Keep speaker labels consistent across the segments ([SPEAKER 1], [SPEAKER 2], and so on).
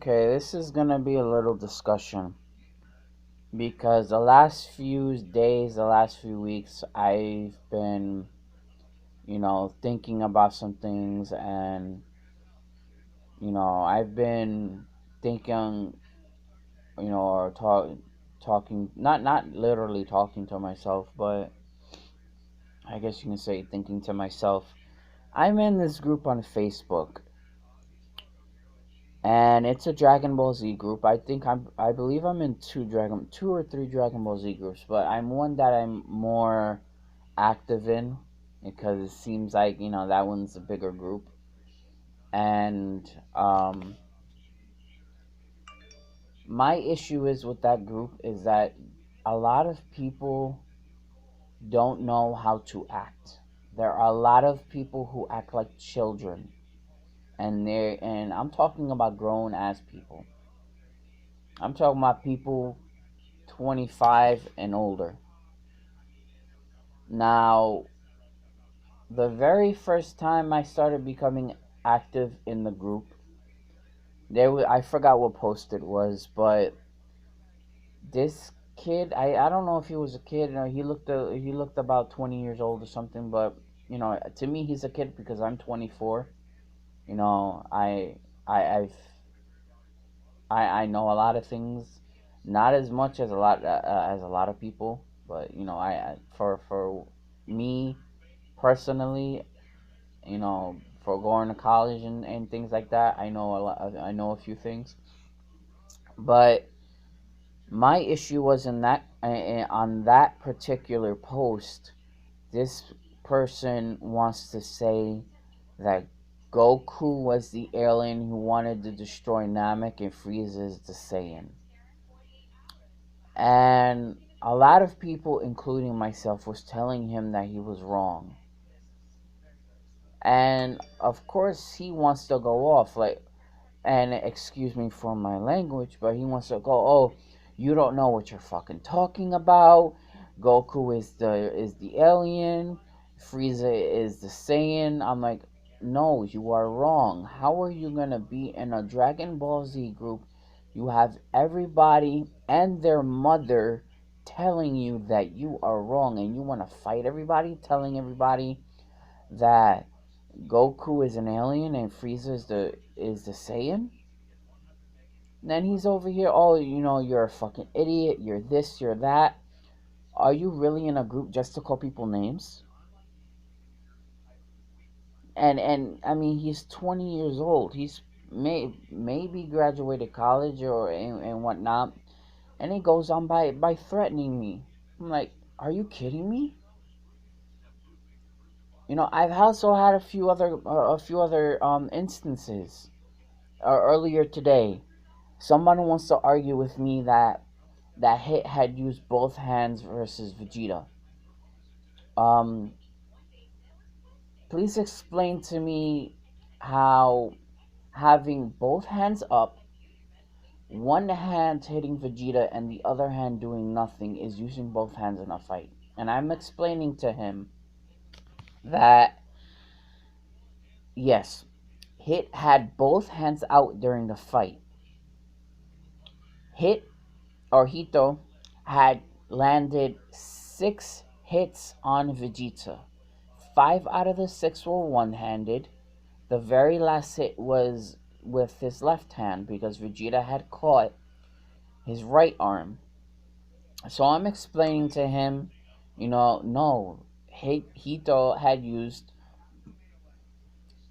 [SPEAKER 1] Okay, this is gonna be a little discussion because the last few days, the last few weeks, I've been, thinking about some things, and I've been thinking, or talking, not literally talking to myself, but I guess you can say thinking to myself. I'm in this group on Facebook, and it's a Dragon Ball Z group. I believe I'm in two or three Dragon Ball Z groups, but I'm one that I'm more active in because it seems like that one's a bigger group. And my issue is with that group is that a lot of people don't know how to act. There are a lot of people who act like children, and I'm talking about grown ass people. I'm talking about people 25 and older. Now, the very first time I started becoming active in the group, I forgot what post it was, but this kid, I don't know if he was a kid or he looked about 20 years old or something, but to me he's a kid because I'm 24. You know, I I've I know a lot of things, not as much as a lot of people, but for me personally, for going to college and things like that, I know a lot. I know a few things, but my issue was in that on that particular post. This person wants to say that Goku was the alien who wanted to destroy Namek and Frieza is the Saiyan. And a lot of people, including myself, was telling him that he was wrong. And of course, he wants to go off like, and excuse me for my language, but he wants to go, "Oh, you don't know what you're fucking talking about. Goku is the alien. Frieza is the Saiyan." I'm like, "No, you are wrong. How are you gonna be in a Dragon Ball Z group? You have everybody and their mother telling you that you are wrong, and you want to fight everybody, telling everybody that Goku is an alien and Frieza is the Saiyan." And then he's over here, "Oh, you're a fucking idiot. You're this. You're that." Are you really in a group just to call people names? And I mean, he's 20 years old. He's maybe graduated college or and whatnot, and he goes on by threatening me. I'm like, are you kidding me? I've also had a few other instances. Earlier today, someone wants to argue with me that Hit had used both hands versus Vegeta. Um, please explain to me how having both hands up, one hand hitting Vegeta and the other hand doing nothing, is using both hands in a fight. And I'm explaining to him that yes, Hit had both hands out during the fight. Hit or Hito had landed 6 hits on Vegeta. 5 out of the 6 were one handed. The very last hit was with his left hand because Vegeta had caught his right arm. So I'm explaining to him, no, Hito had used,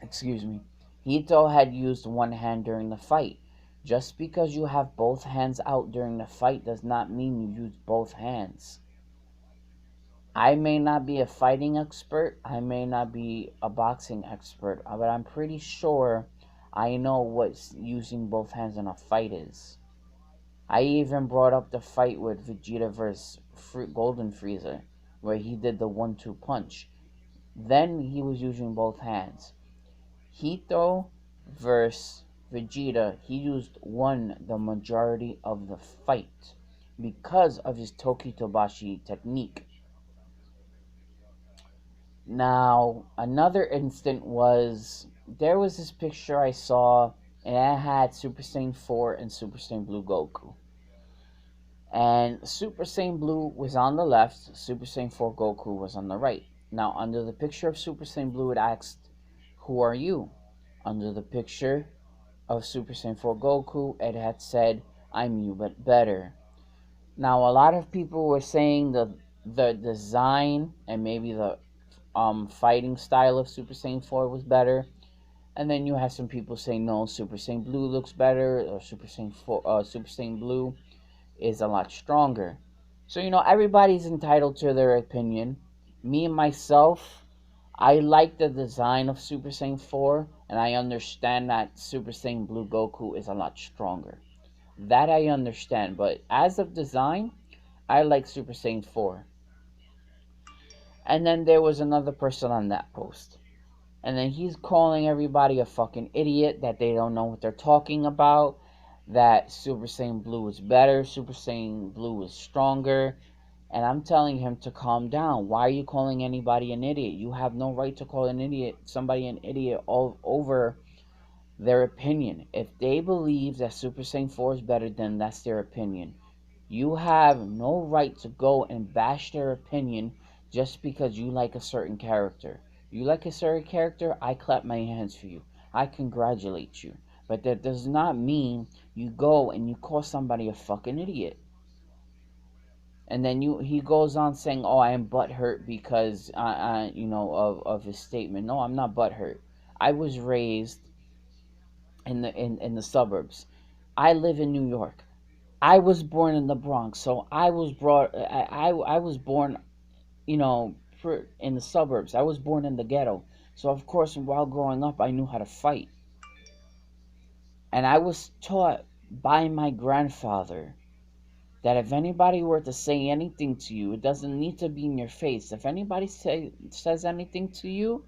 [SPEAKER 1] excuse me, Hito had used one hand during the fight. Just because you have both hands out during the fight does not mean you use both hands. I may not be a fighting expert, I may not be a boxing expert, but I'm pretty sure I know what using both hands in a fight is. I even brought up the fight with Vegeta versus Golden Frieza, where he did the 1-2 punch. Then he was using both hands. Hito versus Vegeta, he used one the majority of the fight because of his Toki Tobashi technique. Now, another instant was there was this picture I saw and it had Super Saiyan 4 and Super Saiyan Blue Goku. And Super Saiyan Blue was on the left, Super Saiyan 4 Goku was on the right. Now, under the picture of Super Saiyan Blue, it asked, "Who are you?" Under the picture of Super Saiyan 4 Goku, it had said, "I'm you, but better." Now, a lot of people were saying the design and maybe the fighting style of Super Saiyan 4 was better. And then you have some people saying, no, Super Saiyan Blue looks better, or Super Saiyan Blue is a lot stronger. So, everybody's entitled to their opinion. Me and myself, I like the design of Super Saiyan 4, and I understand that Super Saiyan Blue Goku is a lot stronger. That I understand, but as of design, I like Super Saiyan 4. And then there was another person on that post. And then he's calling everybody a fucking idiot, that they don't know what they're talking about, that Super Saiyan Blue is better, Super Saiyan Blue is stronger. And I'm telling him to calm down. Why are you calling anybody an idiot? You have no right to call somebody an idiot all over their opinion. If they believe that Super Saiyan 4 is better, then that's their opinion. You have no right to go and bash their opinion just because you like a certain character. You like a certain character, I clap my hands for you. I congratulate you. But that does not mean you go and you call somebody a fucking idiot. And then he goes on saying, "Oh, I am butthurt because of his statement." No, I'm not butthurt. I was raised in the suburbs. I live in New York. I was born in the Bronx, so I was born, you know, in the suburbs. I was born in the ghetto. So of course, while growing up, I knew how to fight. And I was taught by my grandfather that if anybody were to say anything to you, it doesn't need to be in your face. If anybody says anything to you,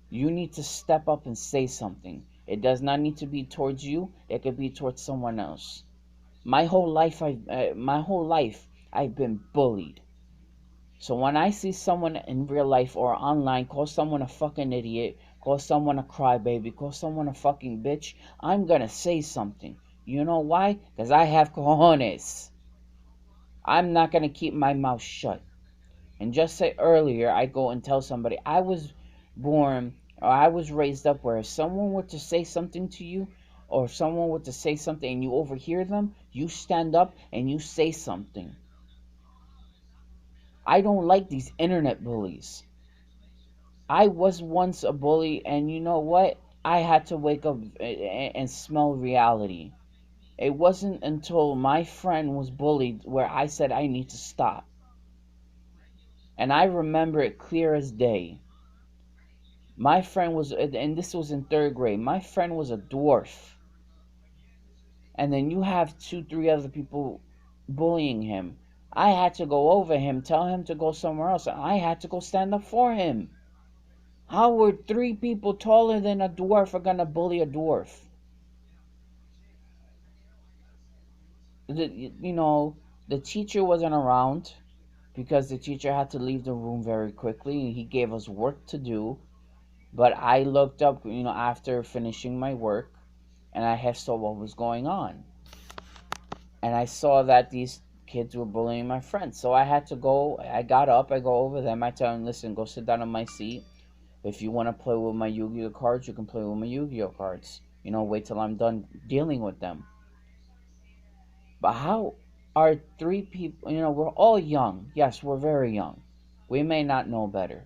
[SPEAKER 1] you need to step up and say something. It does not need to be towards you. It could be towards someone else. My whole life, I've been bullied. So when I see someone in real life or online call someone a fucking idiot, call someone a crybaby, call someone a fucking bitch, I'm gonna say something. You know why? Because I have cojones. I'm not gonna keep my mouth shut. And just say earlier, I go and tell somebody I was born or I was raised up where if someone were to say something to you, or if someone were to say something and you overhear them, you stand up and you say something. I don't like these internet bullies. I was once a bully, and you know what? I had to wake up and smell reality. It wasn't until my friend was bullied where I said I need to stop. And I remember it clear as day. My friend was, and this was in third grade, my friend was a dwarf. And then you have two, three other people bullying him. I had to go over him, tell him to go somewhere else, and I had to go stand up for him. How were three people taller than a dwarf are gonna bully a dwarf? The teacher wasn't around because the teacher had to leave the room very quickly. He gave us work to do, but I looked up, after finishing my work, and I saw what was going on, and I saw that these kids were bullying my friends. So I had to go. I got up. I go over them. I tell them, "Listen, go sit down on my seat. If you want to play with my Yu-Gi-Oh cards, you can play with my Yu-Gi-Oh cards. Wait till I'm done dealing with them." But how are three people, we're all young. Yes, we're very young. We may not know better.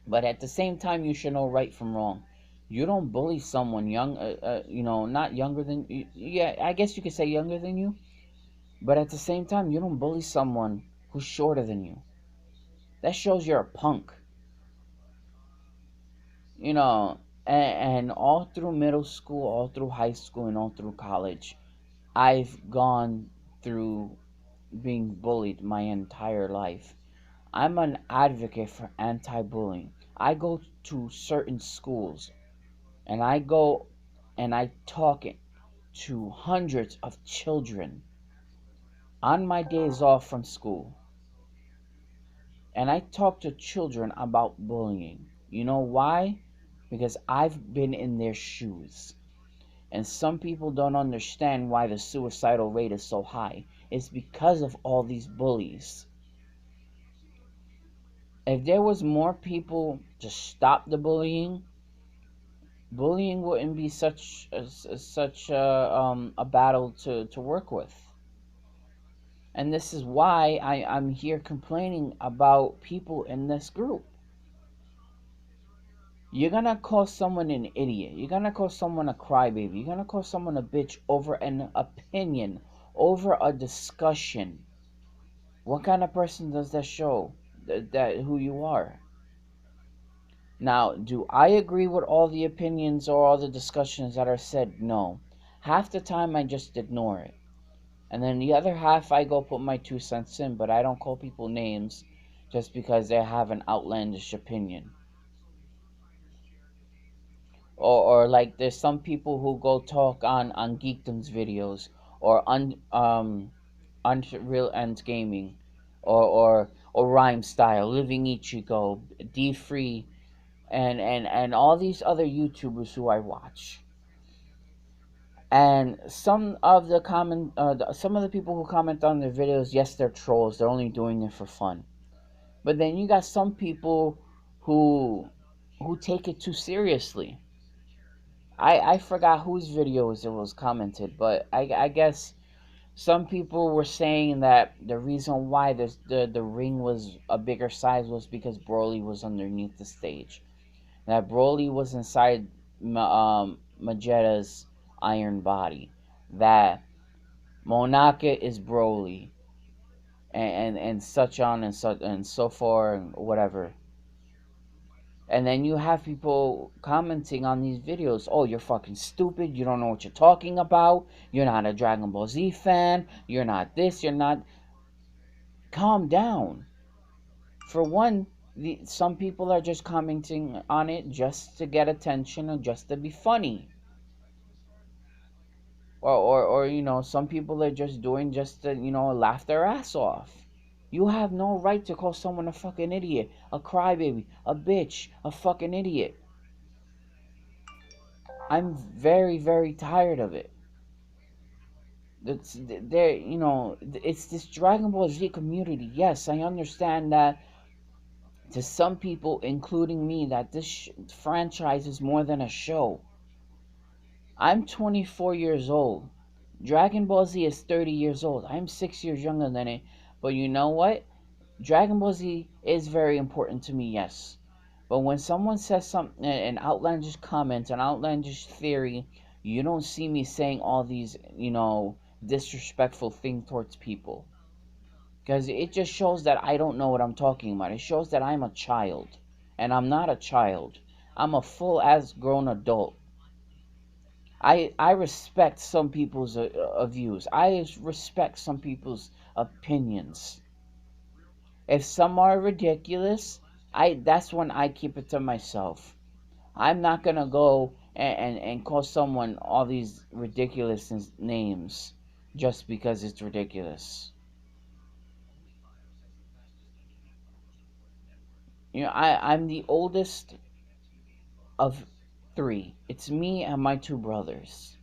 [SPEAKER 1] But at the same time, you should know right from wrong. You don't bully someone young, not younger than you. Yeah, I guess you could say younger than you. But at the same time, you don't bully someone who's shorter than you. That shows you're a punk. You know, and all through middle school, all through high school, and all through college, I've gone through being bullied my entire life. I'm an advocate for anti-bullying. I go to certain schools and I go and I talk to hundreds of children on my days off from school. And I talk to children about bullying. You know why? Because I've been in their shoes. And some people don't understand why the suicidal rate is so high. It's because of all these bullies. If there was more people to stop the bullying, bullying wouldn't be such a battle to work with. And this is why I'm here complaining about people in this group. You're gonna call someone an idiot. You're gonna call someone a crybaby. You're gonna call someone a bitch over an opinion, over a discussion. What kind of person does that show that who you are? Now, do I agree with all the opinions or all the discussions that are said? No. Half the time I just ignore it. And then the other half I go put my 2 cents in, but I don't call people names just because they have an outlandish opinion. Or like there's some people who go talk on Geekdom's videos or Unreal Ends Gaming or Rhyme Style, Living Ichigo, D Free, and all these other YouTubers who I watch. And some of the people who comment on their videos, yes, they're trolls. They're only doing it for fun. But then you got some people who take it too seriously. I forgot whose videos it was commented, but I guess some people were saying that the reason why the ring was a bigger size was because Broly was underneath the stage. That Broly was inside Vegeta's iron body. That Monaka is Broly, and such on and so forth and whatever. And then you have people commenting on these videos, oh, you're fucking stupid, you don't know what you're talking about, you're not a Dragon Ball Z fan, you're not this, you're not. Calm down. For one, some people are just commenting on it just to get attention or just to be funny. Or some people are just doing just to, laugh their ass off. You have no right to call someone a fucking idiot, a crybaby, a bitch, a fucking idiot. I'm very, very tired of it. It's it's this Dragon Ball Z community. Yes, I understand that to some people, including me, that this franchise is more than a show. I'm 24 years old. Dragon Ball Z is 30 years old. I'm 6 years younger than it. But you know what? Dragon Ball Z is very important to me, yes. But when someone says something, an outlandish comment, an outlandish theory, you don't see me saying all these, disrespectful things towards people. Because it just shows that I don't know what I'm talking about. It shows that I'm a child. And I'm not a child. I'm a full-ass grown adult. I respect some people's views. I respect some people's opinions. If some are ridiculous, that's when I keep it to myself. I'm not gonna go and call someone all these ridiculous names just because it's ridiculous. I'm the oldest of 3. It's me and my 2 brothers.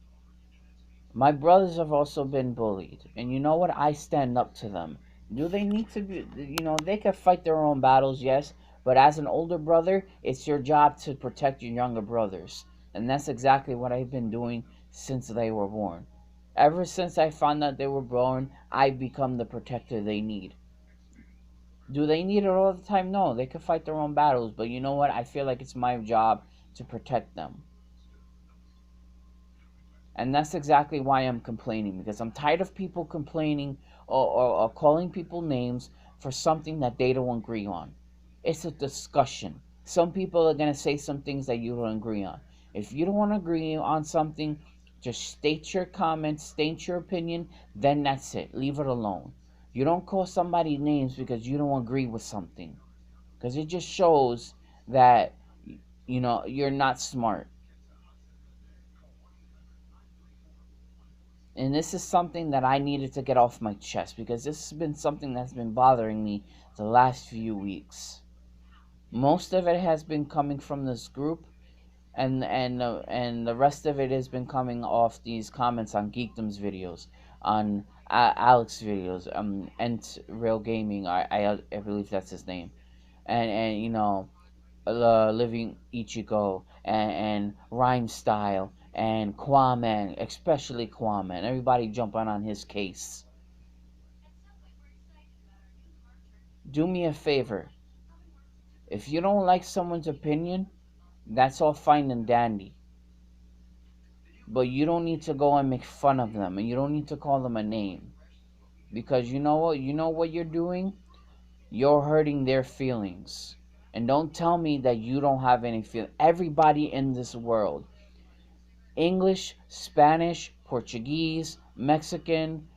[SPEAKER 1] My brothers have also been bullied, and you know what? I stand up to them. Do they need to be, they can fight their own battles, yes, but as an older brother, it's your job to protect your younger brothers. And that's exactly what I've been doing since they were born. Ever since I found out they were born, I've become the protector they need. Do they need it all the time? No, they can fight their own battles, but you know what? I feel like it's my job to protect them. And that's exactly why I'm complaining, because I'm tired of people complaining or calling people names for something that they don't agree on. It's a discussion. Some people are going to say some things that you don't agree on. If you don't want to agree on something, just state your comments, state your opinion, then that's it. Leave it alone. You don't call somebody names because you don't agree with something. Because it just shows that, you're not smart. And this is something that I needed to get off my chest, because this has been something that's been bothering me the last few weeks. Most of it has been coming from this group, and the rest of it has been coming off these comments on Geekdom's videos, on Alex videos, and Real Gaming. I believe that's his name, and you know, Living Ichigo and Rhyme Style and Quaman, especially Quaman. Everybody jumping on his case. Do me a favor. If you don't like someone's opinion, that's all fine and dandy. But you don't need to go and make fun of them, and you don't need to call them a name. Because you know what? You know what you're doing? You're hurting their feelings. And don't tell me that you don't have any feel. Everybody in this world, English, Spanish, Portuguese, Mexican,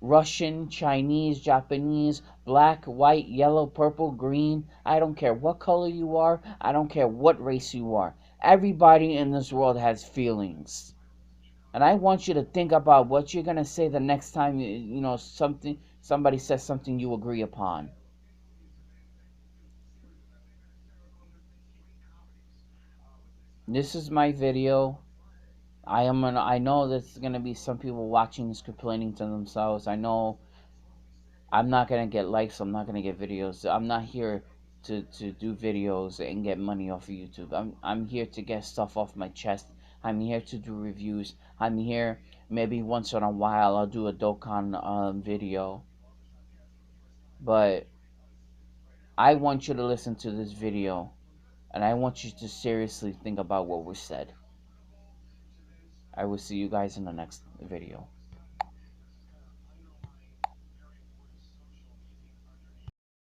[SPEAKER 1] Russian, Chinese, Japanese, black, white, yellow, purple, green. I don't care what color you are. I don't care what race you are. Everybody in this world has feelings. And I want you to think about what you're going to say the next time you know somebody says something you agree upon. This is my video. I know there's going to be some people watching this complaining to themselves. I know I'm not going to get likes, I'm not going to get videos. I'm not here to do videos and get money off of YouTube. I'm here to get stuff off my chest. I'm here to do reviews. I'm here maybe once in a while I'll do a Dokkan video. But I want you to listen to this video, and I want you to seriously think about what was said. I will see you guys in the next video.